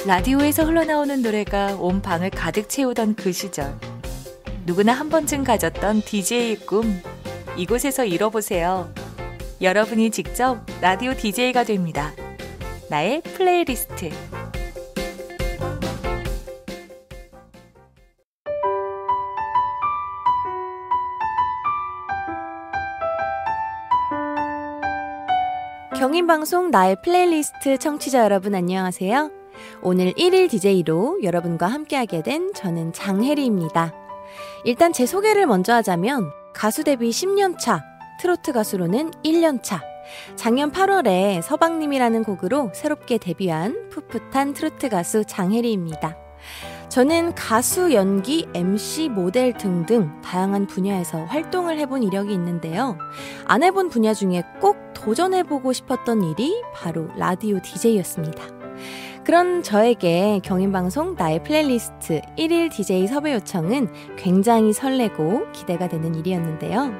라디오에서 흘러나오는 노래가 온 방을 가득 채우던 그 시절. 누구나 한 번쯤 가졌던 DJ의 꿈. 이곳에서 이뤄보세요. 여러분이 직접 라디오 DJ가 됩니다. 나의 플레이리스트. 경인방송 나의 플레이리스트 청취자 여러분 안녕하세요. 오늘 1일 DJ로 여러분과 함께하게 된 저는 장혜리입니다. 일단 제 소개를 먼저 하자면 가수 데뷔 10년차, 트로트 가수로는 1년차, 작년 8월에 서방님이라는 곡으로 새롭게 데뷔한 풋풋한 트로트 가수 장혜리입니다. 저는 가수, 연기, MC, 모델 등등 다양한 분야에서 활동을 해본 이력이 있는데요. 안 해본 분야 중에 꼭 도전해보고 싶었던 일이 바로 라디오 DJ였습니다. 그런 저에게 경인방송 나의 플레이리스트 1일 DJ 섭외 요청은 굉장히 설레고 기대가 되는 일이었는데요.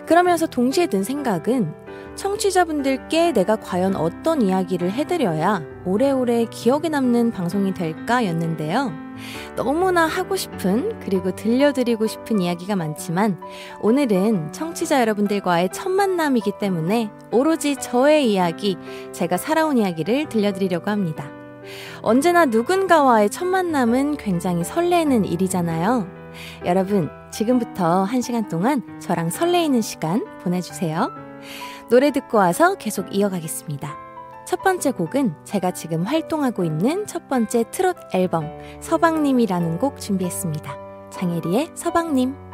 그러면서 동시에 든 생각은 청취자분들께 내가 과연 어떤 이야기를 해드려야 오래오래 기억에 남는 방송이 될까였는데요. 너무나 하고 싶은 그리고 들려드리고 싶은 이야기가 많지만 오늘은 청취자 여러분들과의 첫 만남이기 때문에 오로지 저의 이야기, 제가 살아온 이야기를 들려드리려고 합니다. 언제나 누군가와의 첫 만남은 굉장히 설레는 일이잖아요. 여러분, 지금부터 1시간 동안 저랑 설레이는 시간 보내주세요. 노래 듣고 와서 계속 이어가겠습니다. 첫 번째 곡은 제가 지금 활동하고 있는 첫 번째 트롯 앨범 서방님이라는 곡 준비했습니다. 장혜리의 서방님.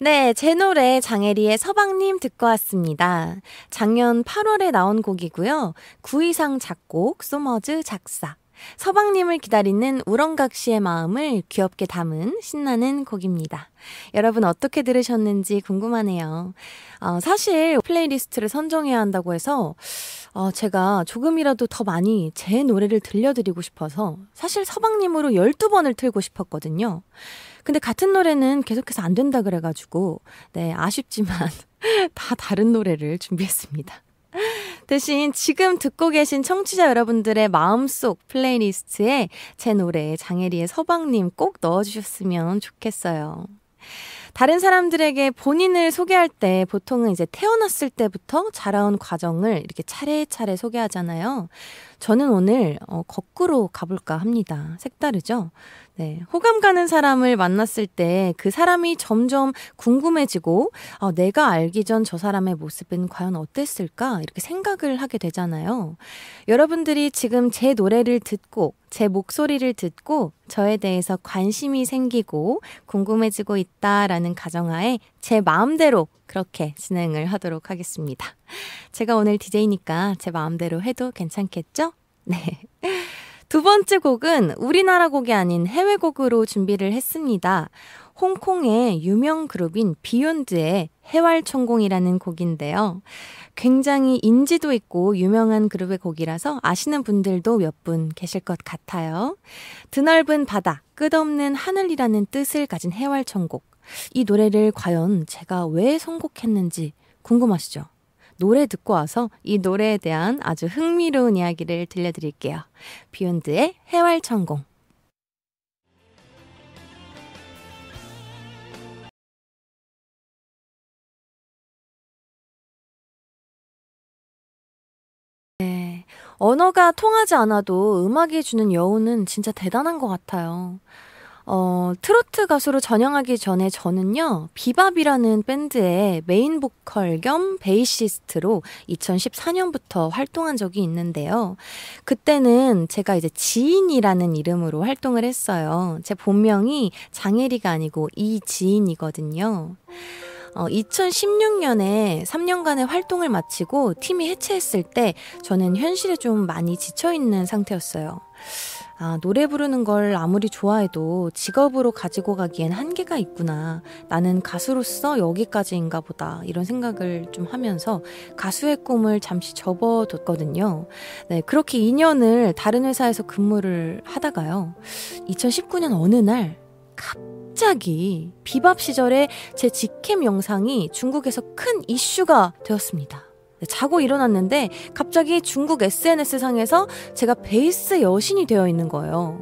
네, 제 노래 장혜리의 서방님 듣고 왔습니다. 작년 8월에 나온 곡이고요. 구이상 작곡, 소머즈 작사. 서방님을 기다리는 우렁각 씨의 마음을 귀엽게 담은 신나는 곡입니다. 여러분 어떻게 들으셨는지 궁금하네요. 사실 플레이리스트를 선정해야 한다고 해서 제가 조금이라도 더 많이 제 노래를 들려드리고 싶어서 사실 서방님으로 12번을 틀고 싶었거든요. 근데 같은 노래는 계속해서 안 된다 그래가지고 네, 아쉽지만 다 다른 노래를 준비했습니다. 대신 지금 듣고 계신 청취자 여러분들의 마음속 플레이리스트에 제 노래 장혜리의 서방님 꼭 넣어주셨으면 좋겠어요. 다른 사람들에게 본인을 소개할 때 보통은 이제 태어났을 때부터 자라온 과정을 이렇게 차례차례 소개하잖아요. 저는 오늘 거꾸로 가볼까 합니다. 색다르죠? 네, 호감 가는 사람을 만났을 때 그 사람이 점점 궁금해지고 내가 알기 전 저 사람의 모습은 과연 어땠을까? 이렇게 생각을 하게 되잖아요. 여러분들이 지금 제 노래를 듣고 제 목소리를 듣고 저에 대해서 관심이 생기고 궁금해지고 있다라는 가정하에 제 마음대로 그렇게 진행을 하도록 하겠습니다. 제가 오늘 DJ니까 제 마음대로 해도 괜찮겠죠? 네. 두 번째 곡은 우리나라 곡이 아닌 해외 곡으로 준비를 했습니다. 홍콩의 유명 그룹인 비욘드의 해왈천공이라는 곡인데요. 굉장히 인지도 있고 유명한 그룹의 곡이라서 아시는 분들도 몇 분 계실 것 같아요. 드넓은 바다, 끝없는 하늘이라는 뜻을 가진 해왈천곡. 이 노래를 과연 제가 왜 선곡했는지 궁금하시죠? 노래 듣고 와서 이 노래에 대한 아주 흥미로운 이야기를 들려드릴게요. 비욘드의 해왈천공. 네, 언어가 통하지 않아도 음악이 주는 여운은 진짜 대단한 것 같아요. 트로트 가수로 전향하기 전에 저는요, 비밥이라는 밴드의 메인 보컬 겸 베이시스트로 2014년부터 활동한 적이 있는데요. 그때는 제가 이제 지인이라는 이름으로 활동을 했어요. 제 본명이 장혜리가 아니고 이지인이거든요. 2016년에 3년간의 활동을 마치고 팀이 해체했을 때 저는 현실에 좀 많이 지쳐있는 상태였어요. 노래 부르는 걸 아무리 좋아해도 직업으로 가지고 가기엔 한계가 있구나. 나는 가수로서 여기까지인가 보다. 이런 생각을 좀 하면서 가수의 꿈을 잠시 접어뒀거든요. 네, 그렇게 2년을 다른 회사에서 근무를 하다가요. 2019년 어느 날 갑자기 비밥 시절에 제 직캠 영상이 중국에서 큰 이슈가 되었습니다. 자고 일어났는데 갑자기 중국 SNS상에서 제가 베이스 여신이 되어 있는 거예요.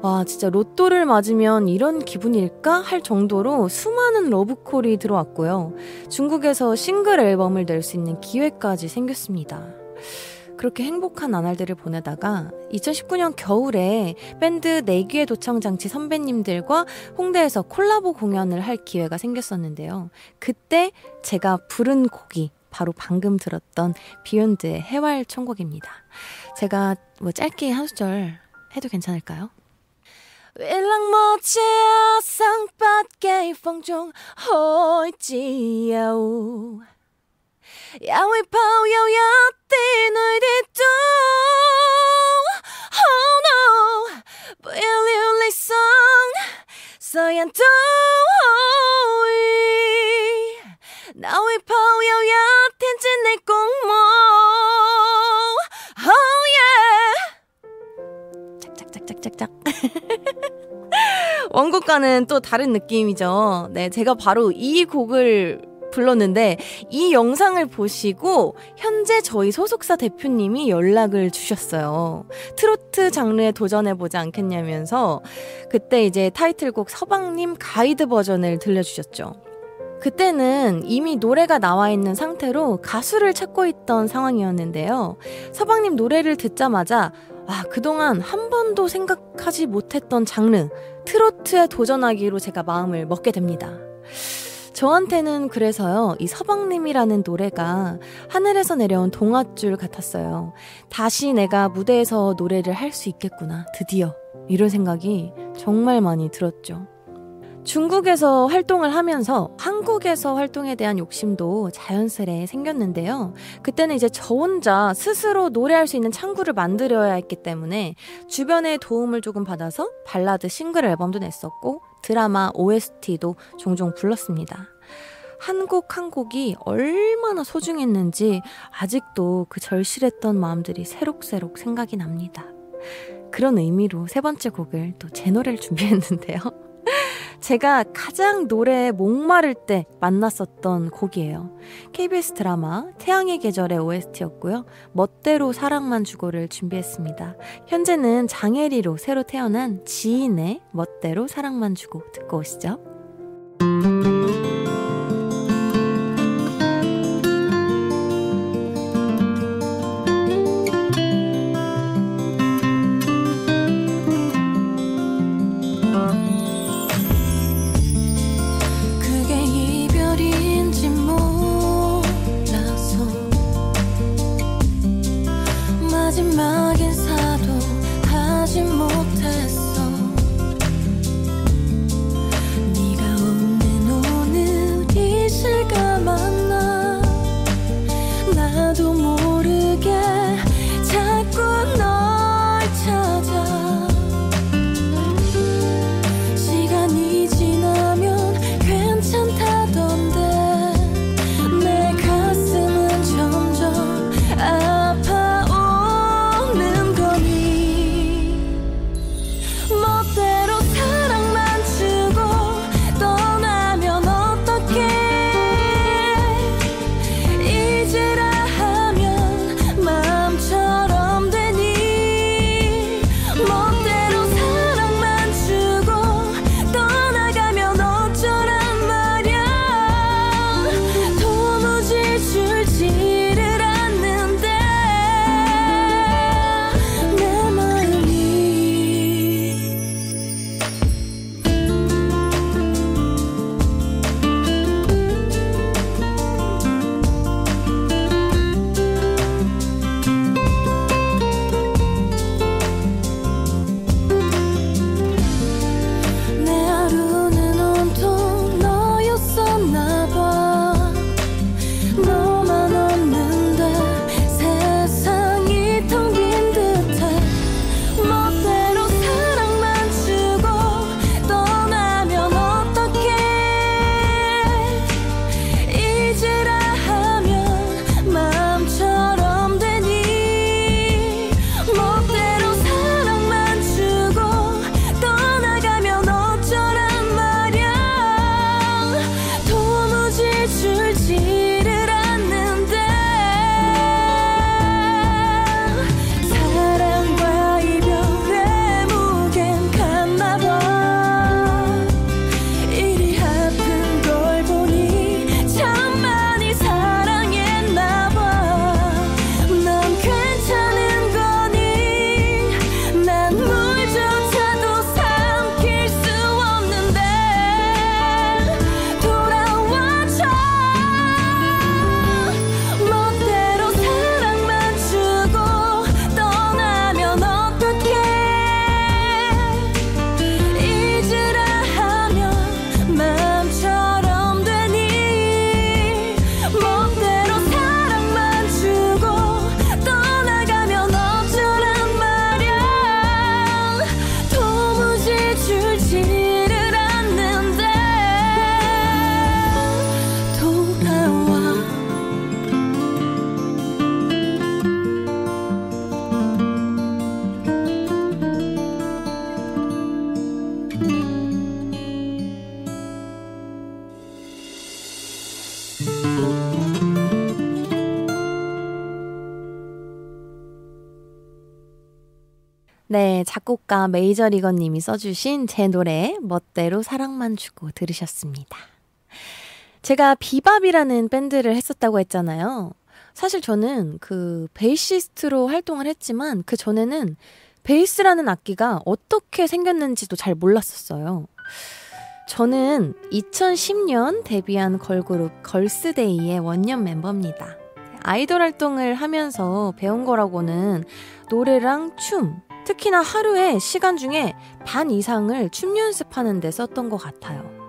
와, 진짜 로또를 맞으면 이런 기분일까? 할 정도로 수많은 러브콜이 들어왔고요. 중국에서 싱글 앨범을 낼 수 있는 기회까지 생겼습니다. 그렇게 행복한 나날들을 보내다가 2019년 겨울에 밴드 내귀의 도청장치 선배님들과 홍대에서 콜라보 공연을 할 기회가 생겼었는데요. 그때 제가 부른 곡이 바로 방금 들었던 비욘드의 해왈천곡입니다. 제가 짧게 한 소절 해도 괜찮을까요? 月亮莫借生不羈風中開自由也會抱有一啲淚跌倒 Oh no 不要流離傷誰人都可以那會抱有一天將你共舞 Oh yeah 짝짝짝짝짝짝 원곡과는 또 다른 느낌이죠. 네, 제가 바로 이 곡을 불렀는데 이 영상을 보시고 현재 저희 소속사 대표님이 연락을 주셨어요. 트로트 장르에 도전해보지 않겠냐면서 그때 이제 타이틀곡 서방님 가이드 버전을 들려주셨죠. 그때는 이미 노래가 나와 있는 상태로 가수를 찾고 있던 상황이었는데요. 서방님 노래를 듣자마자 그동안 한 번도 생각하지 못했던 장르 트로트에 도전하기로 제가 마음을 먹게 됩니다. 저한테는 그래서요, 이 서방님이라는 노래가 하늘에서 내려온 동화줄 같았어요. 다시 내가 무대에서 노래를 할 수 있겠구나, 드디어. 이런 생각이 정말 많이 들었죠. 중국에서 활동을 하면서 한국에서 활동에 대한 욕심도 자연스레 생겼는데요. 그때는 이제 저 혼자 스스로 노래할 수 있는 창구를 만들어야 했기 때문에 주변의 도움을 조금 받아서 발라드 싱글 앨범도 냈었고 드라마 OST도 종종 불렀습니다. 한 곡 한 곡이 얼마나 소중했는지 아직도 그 절실했던 마음들이 새록새록 생각이 납니다. 그런 의미로 세 번째 곡을 또 제 노래를 준비했는데요. 제가 가장 노래에 목마를 때 만났었던 곡이에요. KBS 드라마 태양의 계절의 OST였고요. 멋대로 사랑만 주고를 준비했습니다. 현재는 장혜리로 새로 태어난 지인의 멋대로 사랑만 주고 듣고 오시죠. 네, 작곡가 메이저리거님이 써주신 제 노래 멋대로 사랑만 주고 들으셨습니다. 제가 비밥이라는 밴드를 했었다고 했잖아요. 사실 저는 그 베이시스트로 활동을 했지만 그 전에는 베이스라는 악기가 어떻게 생겼는지도 잘 몰랐었어요. 저는 2010년 데뷔한 걸그룹 걸스데이의 원년 멤버입니다. 아이돌 활동을 하면서 배운 거라고는 노래랑 춤, 특히나 하루에 시간 중에 반 이상을 춤 연습하는 데 썼던 것 같아요.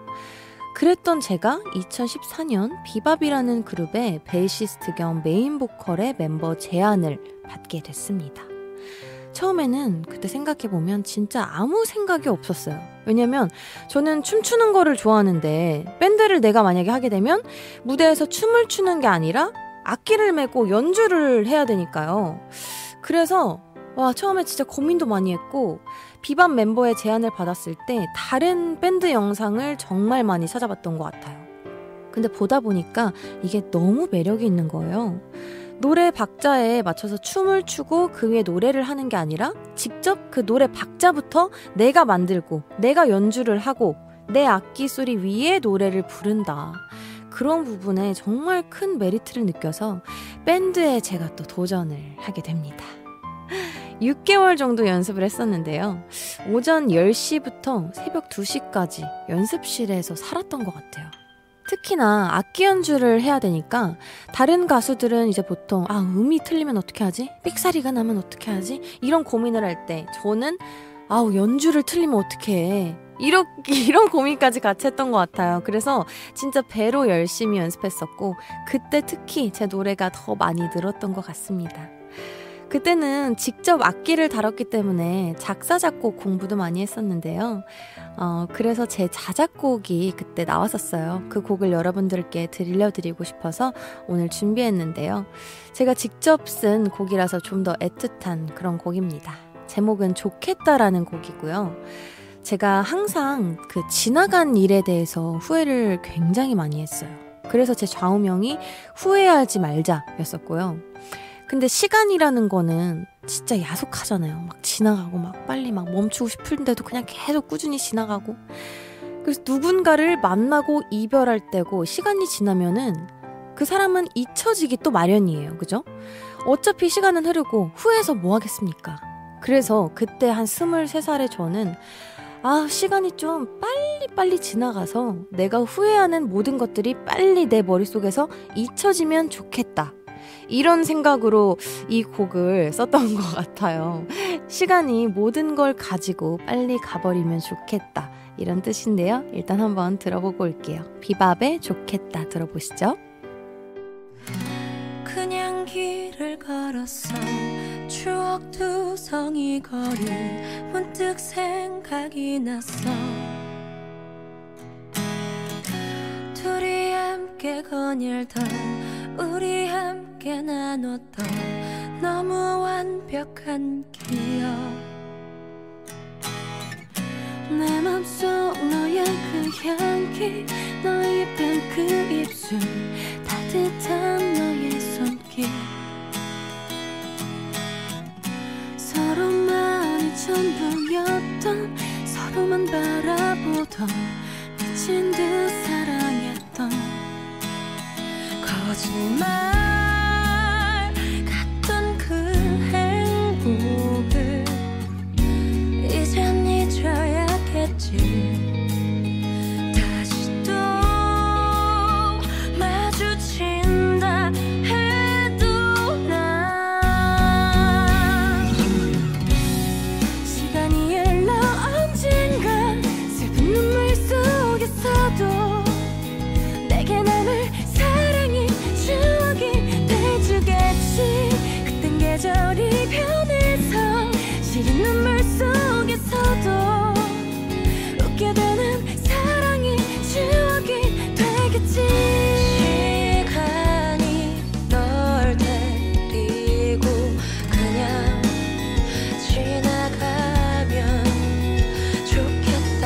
그랬던 제가 2014년 비밥이라는 그룹의 베이시스트 겸 메인 보컬의 멤버 제안을 받게 됐습니다. 처음에는 그때 생각해보면 진짜 아무 생각이 없었어요. 왜냐면 저는 춤추는 거를 좋아하는데 밴드를 내가 만약에 하게 되면 무대에서 춤을 추는 게 아니라 악기를 메고 연주를 해야 되니까요. 그래서 처음에 진짜 고민도 많이 했고 비밥 멤버의 제안을 받았을 때 다른 밴드 영상을 정말 많이 찾아봤던 것 같아요. 근데 보다 보니까 이게 너무 매력이 있는 거예요. 노래 박자에 맞춰서 춤을 추고 그 위에 노래를 하는 게 아니라 직접 그 노래 박자부터 내가 만들고 내가 연주를 하고 내 악기 소리 위에 노래를 부른다. 그런 부분에 정말 큰 메리트를 느껴서 밴드에 제가 또 도전을 하게 됩니다. 6개월 정도 연습을 했었는데요. 오전 10시부터 새벽 2시까지 연습실에서 살았던 것 같아요. 특히나 악기 연주를 해야 되니까 다른 가수들은 이제 보통 음이 틀리면 어떻게 하지? 삑사리가 나면 어떻게 하지? 이런 고민을 할 때 저는 연주를 틀리면 어떻게 해? 이런 고민까지 같이 했던 것 같아요. 그래서 진짜 배로 열심히 연습했었고 그때 특히 제 노래가 더 많이 늘었던 것 같습니다. 그때는 직접 악기를 다뤘기 때문에 작사, 작곡 공부도 많이 했었는데요. 그래서 제 자작곡이 그때 나왔었어요. 그 곡을 여러분들께 들려드리고 싶어서 오늘 준비했는데요. 제가 직접 쓴 곡이라서 좀 더 애틋한 그런 곡입니다. 제목은 좋겠다라는 곡이고요. 제가 항상 그 지나간 일에 대해서 후회를 굉장히 많이 했어요. 그래서 제 좌우명이 후회하지 말자였었고요. 근데 시간이라는 거는 진짜 야속하잖아요. 막 지나가고 막 빨리 막 멈추고 싶은데도 그냥 계속 꾸준히 지나가고. 그래서 누군가를 만나고 이별할 때고 시간이 지나면은 그 사람은 잊혀지기 또 마련이에요. 그죠? 어차피 시간은 흐르고 후회해서 뭐 하겠습니까? 그래서 그때 한 23살의 저는 시간이 좀 빨리 지나가서 내가 후회하는 모든 것들이 빨리 내 머릿속에서 잊혀지면 좋겠다. 이런 생각으로 이 곡을 썼던 것 같아요. 시간이 모든 걸 가지고 빨리 가버리면 좋겠다. 이런 뜻인데요. 일단 한번 들어보고 올게요. 비밥의 좋겠다 들어보시죠. 그냥 길을 걸었어 추억 두성이 거리 문득 생각이 났어 둘이 함께 거닐던 우리 함께 나눴던 너무 완벽한 기억 내 맘속 너의 그 향기 너의 입은 그 입술 따뜻한 너의 손길 서로만이 전부였던 서로만 바라보던 미친 듯 사랑했던 거짓말 같던 그 행복을 이젠 잊어야겠지 다시 또 마주친다 해도 난 시간이 흘러 언젠가 슬픈 눈물 속에서도 내게 남을 추억이 돼주겠지 그땐 계절이 변해서 시린 눈물 속에서도 웃게 되는 사랑이 추억이 되겠지 시간이 널 데리고 그냥 지나가면 좋겠다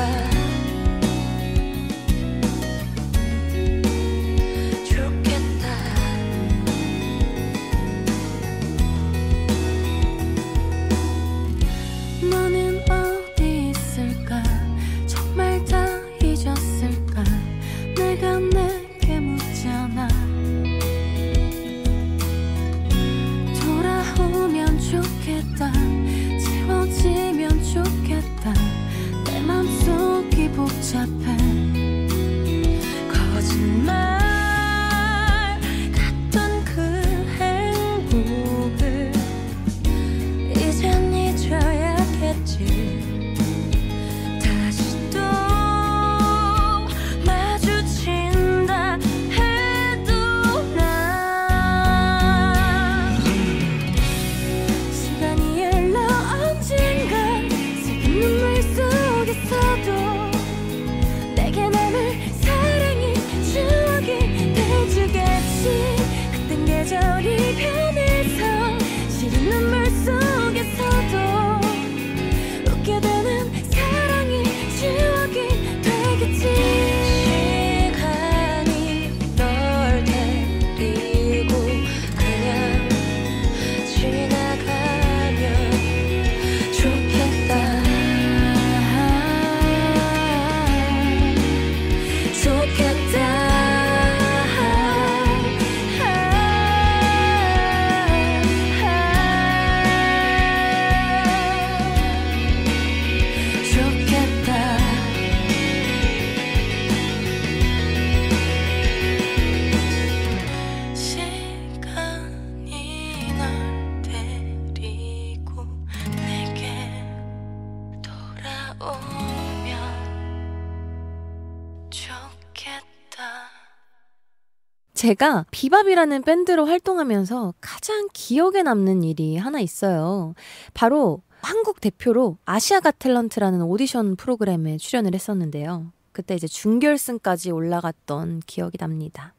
제가 비밥이라는 밴드로 활동하면서 가장 기억에 남는 일이 하나 있어요. 바로 한국 대표로 아시아 갓 탤런트라는 오디션 프로그램에 출연을 했었는데요. 그때 이제 준결승까지 올라갔던 기억이 납니다.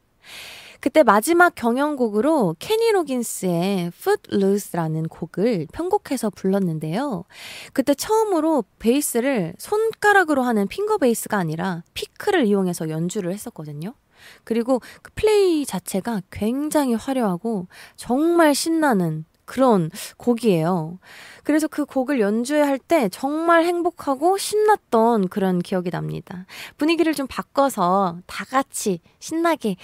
그때 마지막 경연곡으로 케니 로긴스의 Footloosera는 곡을 편곡해서 불렀는데요. 그때 처음으로 베이스를 손가락으로 하는 핑거 베이스가 아니라 피크를 이용해서 연주를 했었거든요. 그리고 그 플레이 자체가 굉장히 화려하고 정말 신나는 그런 곡이에요. 그래서 그 곡을 연주할 때 정말 행복하고 신났던 그런 기억이 납니다. 분위기를 좀 바꿔서 다 같이 신나게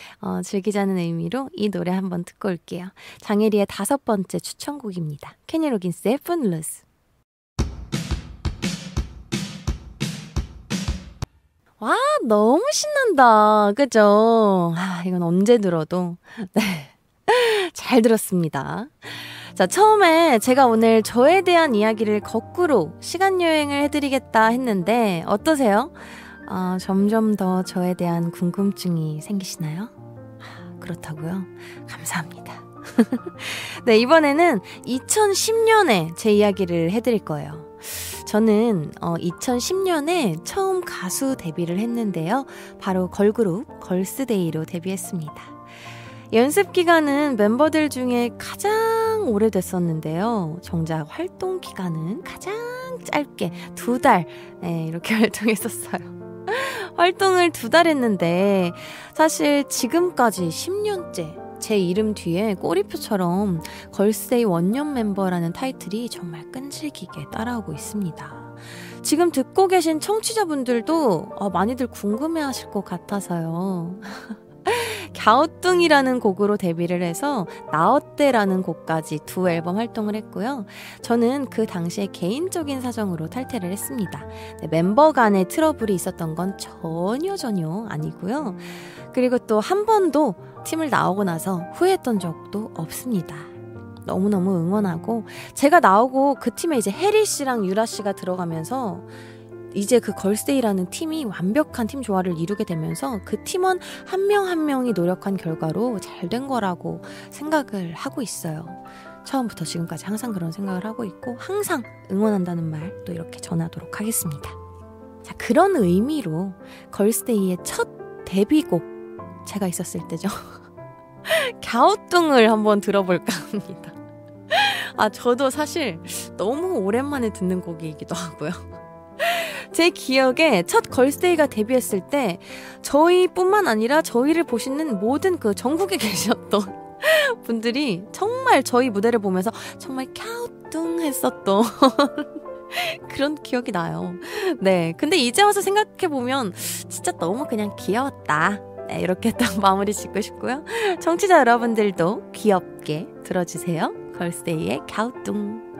즐기자는 의미로 이 노래 한번 듣고 올게요. 장혜리의 5번째 추천곡입니다. 케니 로긴스의 Footloose. 와, 너무 신난다. 그죠? 이건 언제 들어도 네, 잘 들었습니다. 자, 처음에 제가 오늘 저에 대한 이야기를 거꾸로 시간여행을 해드리겠다 했는데 어떠세요? 점점 더 저에 대한 궁금증이 생기시나요? 그렇다고요? 감사합니다. 네, 이번에는 2010년에 제 이야기를 해드릴 거예요. 저는 2010년에 처음 가수 데뷔를 했는데요. 바로 걸그룹 걸스데이로 데뷔했습니다. 연습 기간은 멤버들 중에 가장 오래됐었는데요. 정작 활동 기간은 가장 짧게 2달 이렇게 활동했었어요. 활동을 2달 했는데 사실 지금까지 10년째 제 이름 뒤에 꼬리표처럼 걸스데이 원년 멤버라는 타이틀이 정말 끈질기게 따라오고 있습니다. 지금 듣고 계신 청취자분들도 많이들 궁금해하실 것 같아서요. 갸우뚱이라는 곡으로 데뷔를 해서 나어때라는 곡까지 2 앨범 활동을 했고요. 저는 그 당시에 개인적인 사정으로 탈퇴를 했습니다. 네, 멤버 간의 트러블이 있었던 건 전혀 아니고요. 그리고 또 한 번도 팀을 나오고 나서 후회했던 적도 없습니다. 너무너무 응원하고 제가 나오고 그 팀에 이제 혜리 씨랑 유라 씨가 들어가면서 이제 그 걸스데이라는 팀이 완벽한 팀 조화를 이루게 되면서 그 팀원 한 명 한 명이 노력한 결과로 잘 된 거라고 생각을 하고 있어요. 처음부터 지금까지 항상 그런 생각을 하고 있고 항상 응원한다는 말 또 이렇게 전하도록 하겠습니다. 자, 그런 의미로 걸스데이의 첫 데뷔곡 제가 있었을 때죠. 갸우뚱을 한번 들어볼까 합니다. 저도 사실 너무 오랜만에 듣는 곡이기도 하고요. 제 기억에 첫 걸스데이가 데뷔했을 때 저희뿐만 아니라 저희를 보시는 모든 그 전국에 계셨던 분들이 정말 저희 무대를 보면서 정말 갸우뚱했었던 그런 기억이 나요. 네, 근데 이제 와서 생각해보면 진짜 너무 그냥 귀여웠다. 네, 이렇게 딱 마무리 짓고 싶고요. 청취자 여러분들도 귀엽게 들어주세요. 걸스데이의 갸우뚱.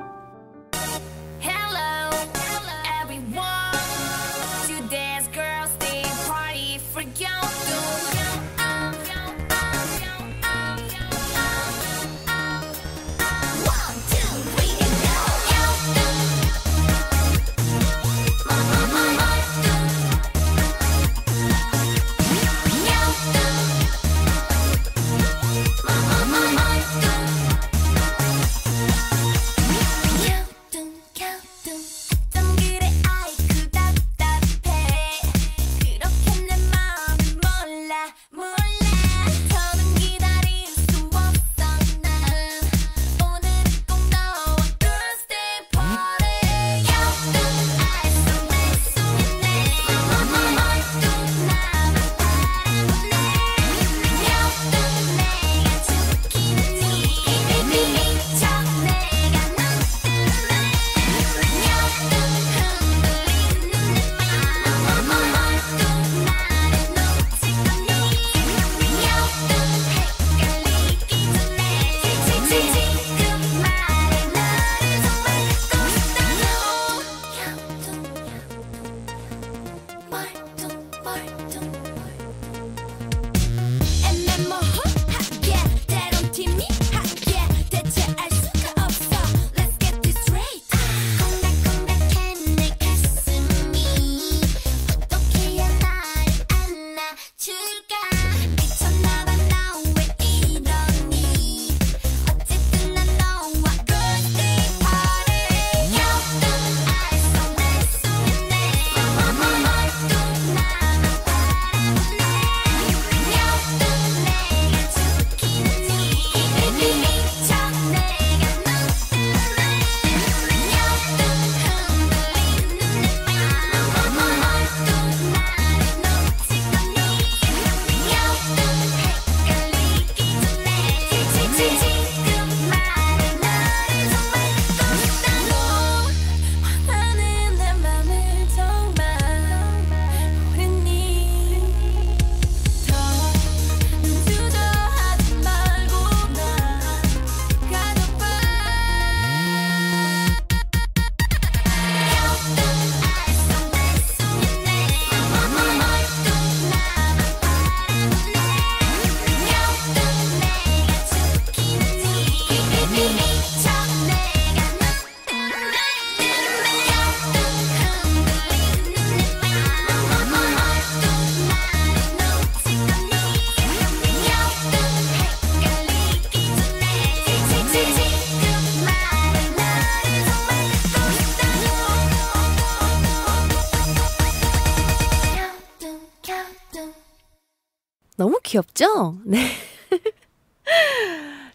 귀엽죠? 네.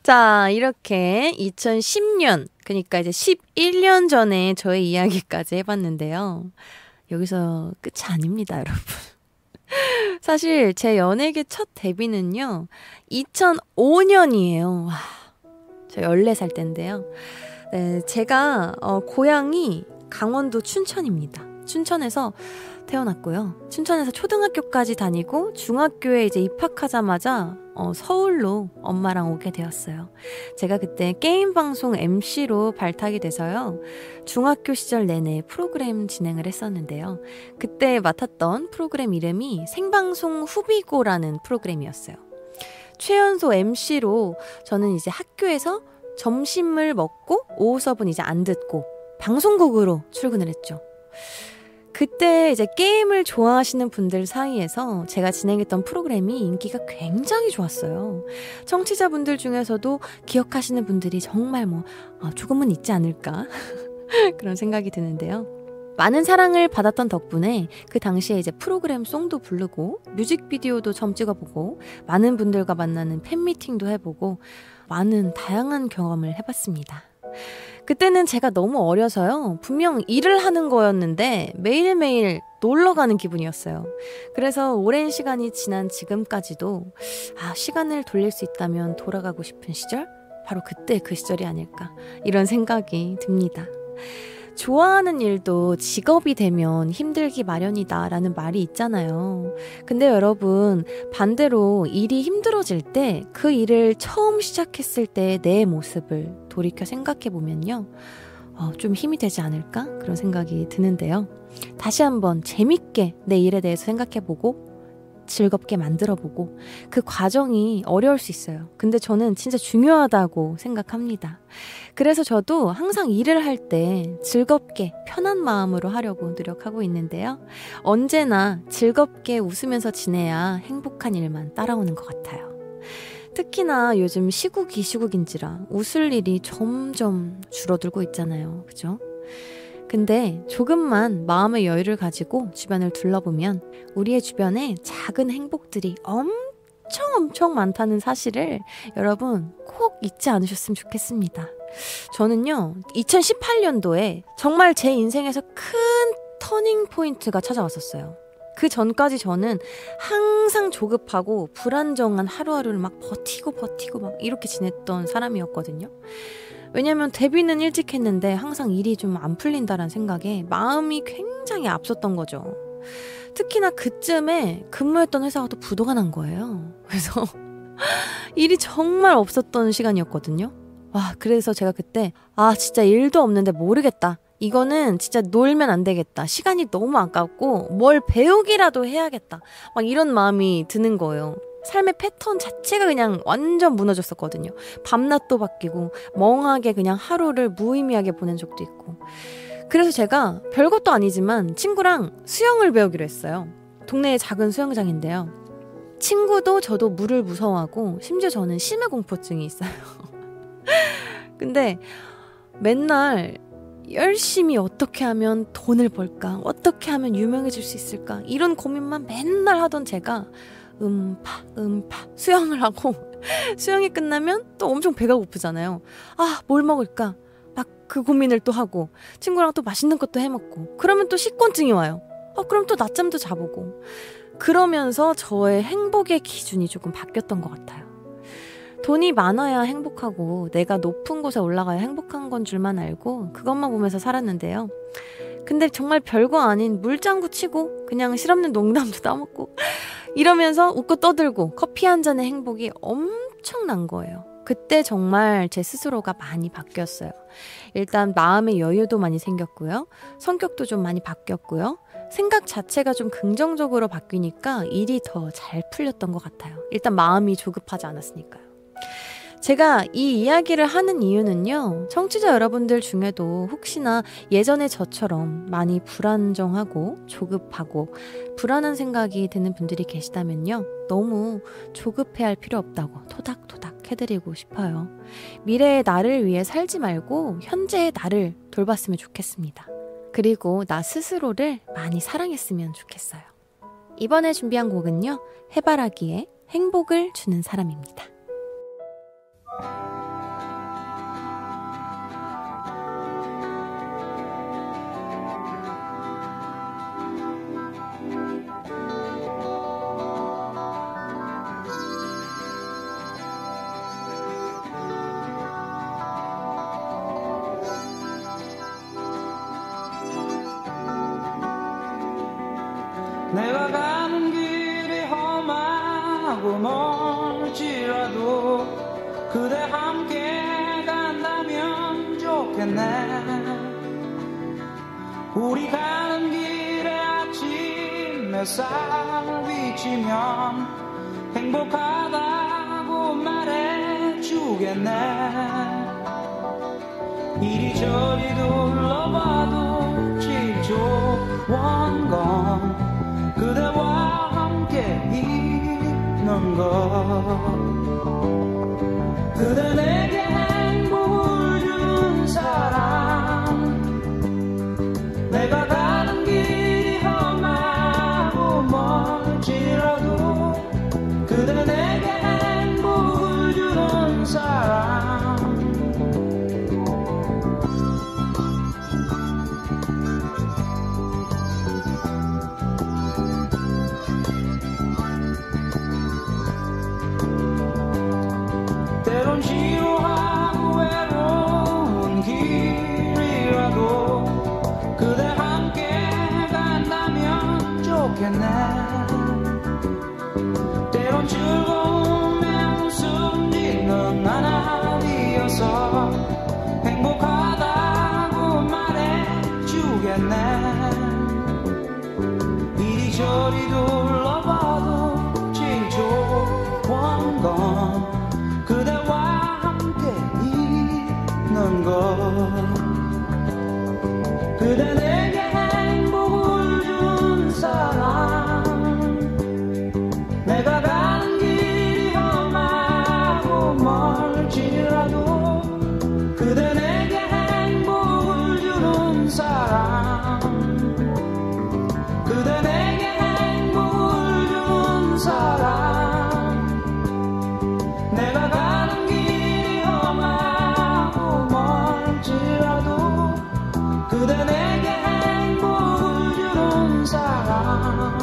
자, 이렇게 2010년, 그러니까 이제 11년 전에 저의 이야기까지 해봤는데요. 여기서 끝이 아닙니다, 여러분. 사실 제 연예계 첫 데뷔는요, 2005년이에요. 와, 저 14살 때인데요. 네, 제가 고향이 강원도 춘천입니다. 춘천에서 태어났고요. 춘천에서 초등학교까지 다니고 중학교에 이제 입학하자마자 서울로 엄마랑 오게 되었어요. 제가 그때 게임 방송 MC로 발탁이 돼서요. 중학교 시절 내내 프로그램 진행을 했었는데요. 그때 맡았던 프로그램 이름이 생방송 후비고라는 프로그램이었어요. 최연소 MC로 저는 이제 학교에서 점심을 먹고 오후 수업은 이제 안 듣고 방송국으로 출근을 했죠. 그때 이제 게임을 좋아하시는 분들 사이에서 제가 진행했던 프로그램이 인기가 굉장히 좋았어요. 청취자분들 중에서도 기억하시는 분들이 정말 조금은 있지 않을까 그런 생각이 드는데요. 많은 사랑을 받았던 덕분에 그 당시에 이제 프로그램 송도 부르고 뮤직비디오도 좀 찍어보고 많은 분들과 만나는 팬미팅도 해보고 많은 다양한 경험을 해봤습니다. 그때는 제가 너무 어려서요. 분명 일을 하는 거였는데 매일매일 놀러 가는 기분이었어요. 그래서 오랜 시간이 지난 지금까지도 시간을 돌릴 수 있다면 돌아가고 싶은 시절? 바로 그때 그 시절이 아닐까 이런 생각이 듭니다. 좋아하는 일도 직업이 되면 힘들기 마련이다 라는 말이 있잖아요. 근데 여러분 반대로 일이 힘들어질 때 그 일을 처음 시작했을 때 내 모습을 돌이켜 생각해보면요. 좀 힘이 되지 않을까? 그런 생각이 드는데요. 다시 한번 재밌게 내 일에 대해서 생각해보고 즐겁게 만들어보고 그 과정이 어려울 수 있어요. 근데 저는 진짜 중요하다고 생각합니다. 그래서 저도 항상 일을 할 때 즐겁게 편한 마음으로 하려고 노력하고 있는데요. 언제나 즐겁게 웃으면서 지내야 행복한 일만 따라오는 것 같아요. 특히나 요즘 시국인지라 웃을 일이 점점 줄어들고 있잖아요. 그죠? 근데 조금만 마음의 여유를 가지고 주변을 둘러보면 우리의 주변에 작은 행복들이 엄청 많다는 사실을 여러분 꼭 잊지 않으셨으면 좋겠습니다. 저는요 2018년도에 정말 제 인생에서 큰 터닝 포인트가 찾아왔었어요. 그 전까지 저는 항상 조급하고 불안정한 하루하루를 막 버티고 막 이렇게 지냈던 사람이었거든요. 왜냐면 데뷔는 일찍 했는데 항상 일이 좀 안 풀린다라는 생각에 마음이 굉장히 앞섰던 거죠. 특히나 그쯤에 근무했던 회사가 또 부도가 난 거예요. 그래서 일이 정말 없었던 시간이었거든요. 그래서 제가 그때 진짜 일도 없는데 모르겠다. 이거는 진짜 놀면 안 되겠다. 시간이 너무 아깝고 뭘 배우기라도 해야겠다. 막 이런 마음이 드는 거예요. 삶의 패턴 자체가 그냥 완전 무너졌었거든요. 밤낮도 바뀌고 멍하게 그냥 하루를 무의미하게 보낸 적도 있고. 그래서 제가 별것도 아니지만 친구랑 수영을 배우기로 했어요. 동네에 작은 수영장인데요. 친구도 저도 물을 무서워하고 심지어 저는 심해 공포증이 있어요. 근데 맨날 열심히 어떻게 하면 돈을 벌까? 어떻게 하면 유명해질 수 있을까? 이런 고민만 맨날 하던 제가 수영을 하고 수영이 끝나면 또 엄청 배가 고프잖아요. 뭘 먹을까? 막 그 고민을 또 하고 친구랑 또 맛있는 것도 해먹고 그러면 또 식곤증이 와요. 그럼 또 낮잠도 자보고 그러면서 저의 행복의 기준이 조금 바뀌었던 것 같아요. 돈이 많아야 행복하고 내가 높은 곳에 올라가야 행복한 건 줄만 알고 그것만 보면서 살았는데요. 근데 정말 별거 아닌 물장구 치고 그냥 실없는 농담도 따먹고 이러면서 웃고 떠들고 커피 한 잔의 행복이 엄청난 거예요. 그때 정말 제 스스로가 많이 바뀌었어요. 일단 마음의 여유도 많이 생겼고요. 성격도 좀 많이 바뀌었고요. 생각 자체가 좀 긍정적으로 바뀌니까 일이 더 잘 풀렸던 것 같아요. 일단 마음이 조급하지 않았으니까요. 제가 이 이야기를 하는 이유는요. 청취자 여러분들 중에도 혹시나 예전에 저처럼 많이 불안정하고 조급하고 불안한 생각이 드는 분들이 계시다면요. 너무 조급해할 필요 없다고 토닥토닥 해드리고 싶어요. 미래의 나를 위해 살지 말고 현재의 나를 돌봤으면 좋겠습니다. 그리고 나 스스로를 많이 사랑했으면 좋겠어요. 이번에 준비한 곡은요. 해바라기의 행복을 주는 사람입니다. 내가 가는 길이 험하고 멀지라도 그대 함께 간다면 좋겠네. 우리 가는 길에 아침 햇살 비치면 행복하다고 말해주겠네. 이리저리 둘러봐도 제일 좋은 건 그대와 함께 있는 것. 그대 내게 행복을 준 사람. 내가 가는 길이 험하고 멀지라도 그대 내게 행복을 주는 사람. 때론 지루하고 외로운 길이라도 그대 함께 간다면 좋겠네. 때론 즐거움에 웃음 짓는 나날이어서 행복하다고 말해주겠네. 이리저리 둘러봐도 제일 좋은 건 그대와 함께 있는 것. 그대 내게 행복을 준 사람. 내가 가는 길이 험하고 멀지라도 그대 내게 행복을 주는 사람. 그대 내게 행복을 주는 사람. 내가 가는 길이 험하고 멀지라도 그대 내게 행복을 주는 사람.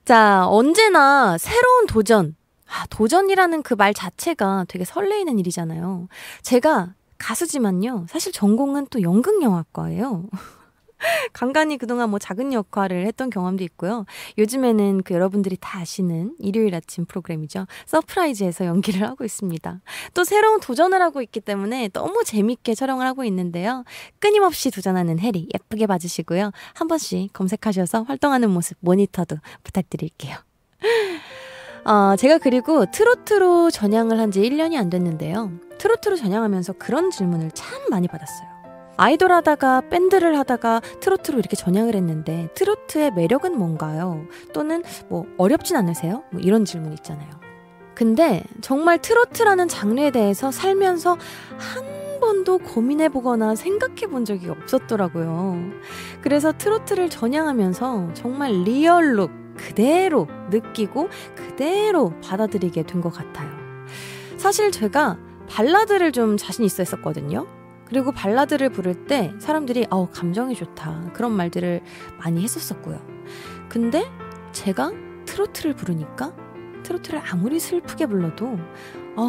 자, 언제나 새로운 도전. 도전이라는 그 말 자체가 되게 설레이는 일이잖아요. 제가 가수지만요. 사실 전공은 또 연극영화과예요. 간간히 그동안 뭐 작은 역할을 했던 경험도 있고요. 요즘에는 그 여러분들이 다 아시는 일요일 아침 프로그램이죠. 서프라이즈에서 연기를 하고 있습니다. 또 새로운 도전을 하고 있기 때문에 너무 재밌게 촬영을 하고 있는데요. 끊임없이 도전하는 해리 예쁘게 봐주시고요. 한 번씩 검색하셔서 활동하는 모습 모니터도 부탁드릴게요. 제가 그리고 트로트로 전향을 한 지 1년이 안 됐는데요. 트로트로 전향하면서 그런 질문을 참 많이 받았어요. 아이돌 하다가 밴드를 하다가 트로트로 이렇게 전향을 했는데 트로트의 매력은 뭔가요? 또는 뭐 어렵진 않으세요? 뭐 이런 질문 있잖아요. 근데 정말 트로트라는 장르에 대해서 살면서 한 번도 고민해보거나 생각해본 적이 없었더라고요. 그래서 트로트를 전향하면서 정말 리얼룩 그대로 느끼고 그대로 받아들이게 된 것 같아요. 사실 제가 발라드를 좀 자신 있어 했었거든요. 그리고 발라드를 부를 때 사람들이 감정이 좋다 그런 말들을 많이 했었었고요. 근데 제가 트로트를 부르니까 트로트를 아무리 슬프게 불러도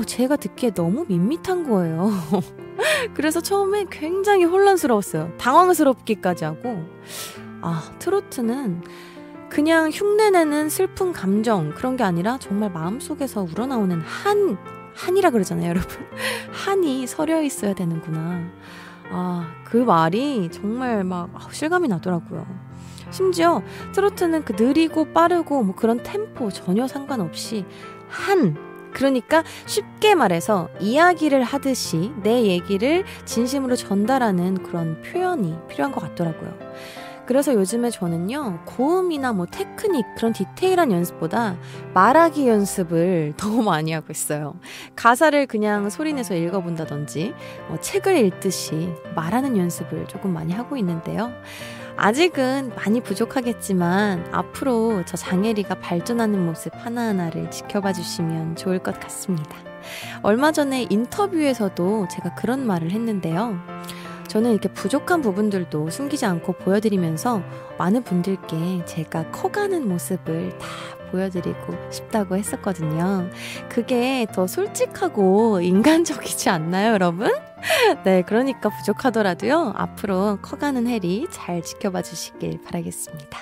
제가 듣기에 너무 밋밋한 거예요. 그래서 처음에 굉장히 혼란스러웠어요. 당황스럽기까지 하고 트로트는 그냥 흉내내는 슬픈 감정 그런 게 아니라 정말 마음속에서 우러나오는 한이라 그러잖아요, 여러분. 한이 서려 있어야 되는구나. 그 말이 정말 막 실감이 나더라고요. 심지어 트로트는 그 느리고 빠르고 뭐 그런 템포 전혀 상관없이 그러니까 쉽게 말해서 이야기를 하듯이 내 얘기를 진심으로 전달하는 그런 표현이 필요한 것 같더라고요. 그래서 요즘에 저는요, 고음이나 뭐 테크닉, 그런 디테일한 연습보다 말하기 연습을 너무 많이 하고 있어요. 가사를 그냥 소리내서 읽어본다든지, 책을 읽듯이 말하는 연습을 조금 많이 하고 있는데요. 아직은 많이 부족하겠지만 앞으로 저 장혜리가 발전하는 모습 하나하나를 지켜봐 주시면 좋을 것 같습니다. 얼마 전에 인터뷰에서도 제가 그런 말을 했는데요. 저는 이렇게 부족한 부분들도 숨기지 않고 보여드리면서 많은 분들께 제가 커가는 모습을 다 보여드리고 싶다고 했었거든요. 그게 더 솔직하고 인간적이지 않나요, 여러분? 네, 그러니까 부족하더라도요, 앞으로 커가는 혜리 잘 지켜봐 주시길 바라겠습니다.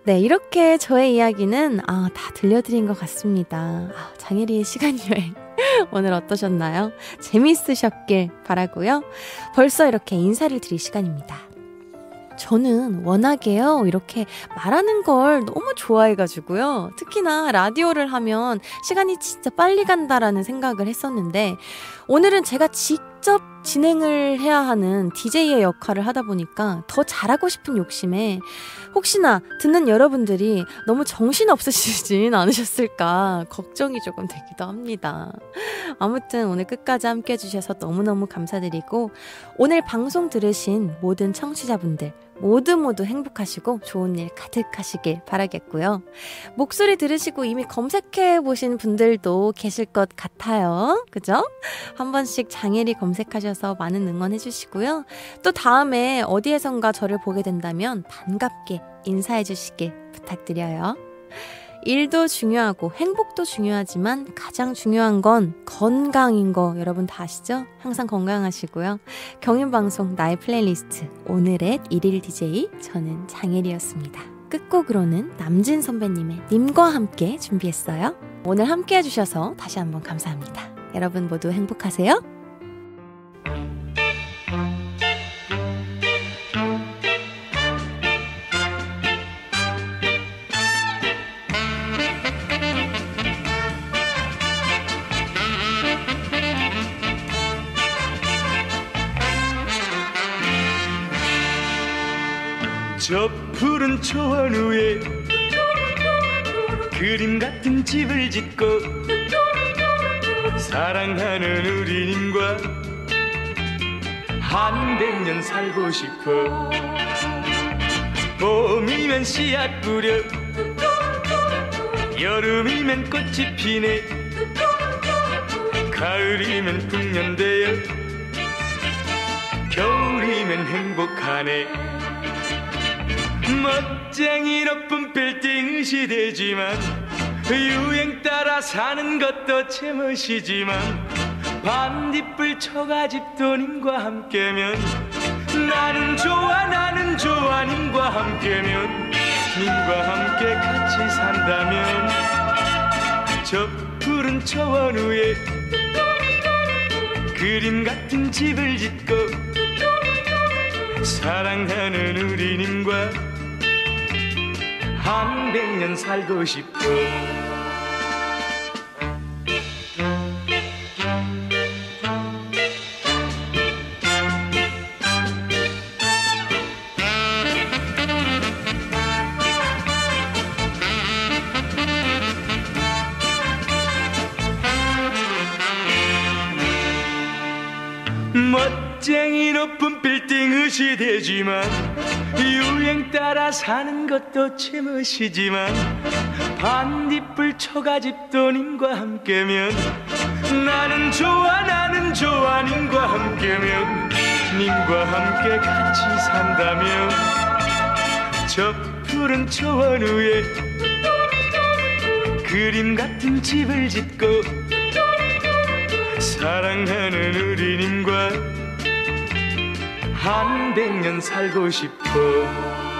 네, 이렇게 저의 이야기는 다 들려드린 것 같습니다. 장혜리의 시간여행 오늘 어떠셨나요? 재미있으셨길 바라고요. 벌써 이렇게 인사를 드릴 시간입니다. 저는 워낙에요, 이렇게 말하는 걸 너무 좋아해가지고요. 특히나 라디오를 하면 시간이 진짜 빨리 간다라는 생각을 했었는데, 오늘은 제가 직접 진행을 해야 하는 DJ의 역할을 하다 보니까 더 잘하고 싶은 욕심에 혹시나 듣는 여러분들이 너무 정신없으시진 않으셨을까 걱정이 조금 되기도 합니다. 아무튼 오늘 끝까지 함께 해주셔서 너무너무 감사드리고, 오늘 방송 들으신 모든 청취자분들 모두 행복하시고 좋은 일 가득하시길 바라겠고요. 목소리 들으시고 이미 검색해보신 분들도 계실 것 같아요. 그죠? 한 번씩 장혜리 검색하셔서 많은 응원해주시고요. 또 다음에 어디에선가 저를 보게 된다면 반갑게 인사해주시길 부탁드려요. 일도 중요하고 행복도 중요하지만 가장 중요한 건 건강인 거 여러분 다 아시죠? 항상 건강하시고요. 경인방송 나의 플레이리스트 오늘의 1일 DJ 저는 장혜리였습니다. 끝곡으로는 남진 선배님의 님과 함께 준비했어요. 오늘 함께 해주셔서 다시 한번 감사합니다. 여러분 모두 행복하세요. 저 푸른 초원 위에 그림 같은 집을 짓고 사랑하는 우리님과 한 100년 살고 싶어. 봄이면 씨앗 뿌려 여름이면 꽃이 피네 가을이면 풍년되어 겨울이면 행복하네. 멋쟁이 높은 빌딩 시대지만 유행 따라 사는 것도 제멋이지만 반딧불 처가집도 님과 함께면 나는 좋아 님과 함께면 님과 함께 같이 산다면 저 푸른 초원 위에 그림 같은 집을 짓고 사랑하는 우리님과 한 100년 살고 싶어. 멋쟁이 높은 빌딩 시대지만 유행 따라 사는 것도 제멋이지만 반딧불 처가집도 님과 함께면 나는 좋아 님과 함께면 님과 함께 같이 산다면 저 푸른 초원 위에 그림 같은 집을 짓고 사랑하는 우리님과 한 100년 살고 싶어.